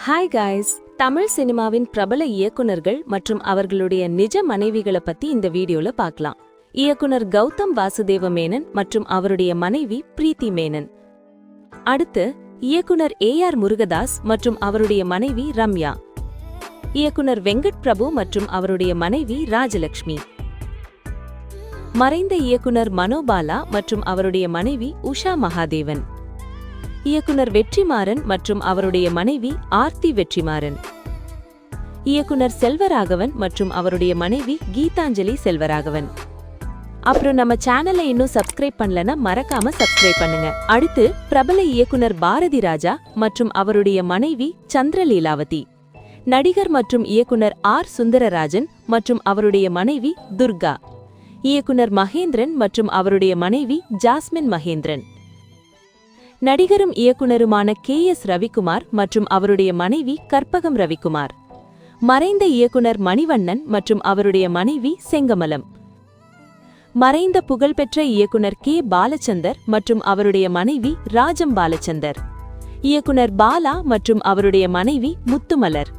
Hi guys, Tamil சினிமாவின் பிரபல இயக்குனர்கள் மற்றும் அவர்களுடைய நிஜ மனைவிகளை பத்தி இந்த வீடியோல பார்க்கலாம். இயக்குனர் கௌதம் வாசுதேவ மேனன் மற்றும் அவருடைய மனைவி பிரீத்தி மேனன். அடுத்து இயக்குனர் AR முருகதாஸ் மற்றும் அவருடைய மனைவி ரம்யா. இயக்குனர் வெங்கட் பிரபு மற்றும் அவருடைய மனைவி ராஜலட்சுமி. மறைந்த இயக்குனர் மனோபாலா மற்றும் அவருடைய மனைவி உஷா மகாதேவன். இயக்குனர் வெற்றிமாறன் மற்றும் அவருடைய மனைவி ஆர்த்தி வெற்றிமாறன். இயக்குனர் செல்வராகவன் மற்றும் அவருடைய மனைவி கீதாஞ்சலி செல்வராகவன். அப்புறம் நம்ம சேனலை இன்னும் சப்ஸ்கிரைப் பண்ணலனா மறக்காம சப்ஸ்கிரைப் பண்ணுங்க. அடுத்து பிரபல இயக்குனர் பாரதி ராஜா மற்றும் அவருடைய மனைவி சந்திரலீலாவதி. நடிகர் மற்றும் இயக்குனர் சுந்தரராஜன் மற்றும் அவருடைய மனைவி துர்கா. இயக்குனர் மகேந்திரன் மற்றும் அவருடைய மனைவி ஜாஸ்மின் மகேந்திரன். நடிகரும் இயக்குனருமான KS ரவிக்குமார் மற்றும் அவருடைய மனைவி கற்பகம் ரவிக்குமார். மறைந்த இயக்குனர் மணிவண்ணன் மற்றும் அவருடைய மனைவி செங்கமலம். மறைந்த புகழ்பெற்ற இயக்குனர் K பாலச்சந்தர் மற்றும் அவருடைய மனைவி ராஜம் பாலச்சந்தர். இயக்குனர் பாலா மற்றும் அவருடைய மனைவி முத்துமலர்.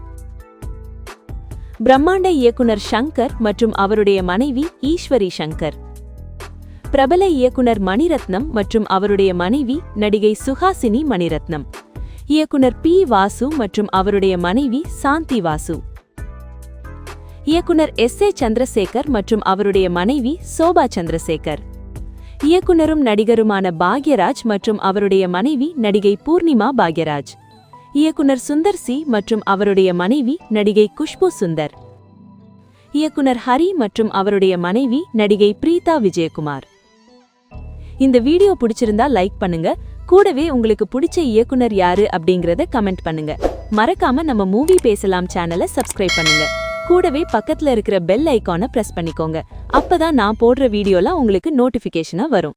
பிரம்மாண்ட இயக்குனர் சங்கர் மற்றும் அவருடைய மனைவி ஈஸ்வரி சங்கர். பிரபல இயக்குனர் மணிரத்னம் மற்றும் அவருடைய மனைவி நடிகை சுஹாசினி மணிரத்னம். இயக்குனர் P வாசு மற்றும் அவருடைய மனைவி சாந்தி வாசு. இயக்குனர் SA சந்திரசேகர் மற்றும் அவருடைய மனைவி சோபா சந்திரசேகர். இயக்குனரும் நடிகருமான பாக்யராஜ் மற்றும் அவருடைய மனைவி நடிகை பூர்ணிமா பாக்யராஜ். இயக்குனர் சுந்தர் சி மற்றும் அவருடைய மனைவி நடிகை குஷ்பு சுந்தர். இயக்குனர் ஹரி மற்றும் அவருடைய மனைவி நடிகை பிரீதா விஜயகுமார். இந்த வீடியோ பிடிச்சிருந்தா லைக் பண்ணுங்க. கூடவே உங்களுக்கு பிடிச்ச இயக்குனர் யாரு அப்படிங்கறத கமெண்ட் பண்ணுங்க. மறக்காம நம்ம மூவி பேசலாம் சேனலை சப்ஸ்கிரைப் பண்ணுங்க. கூடவே பக்கத்துல இருக்கிற பெல் ஐகானை பிரஸ் பண்ணிக்கோங்க. அப்பதான் நான் போடுற வீடியோலாம் உங்களுக்கு நோட்டிபிகேஷனா வரும்.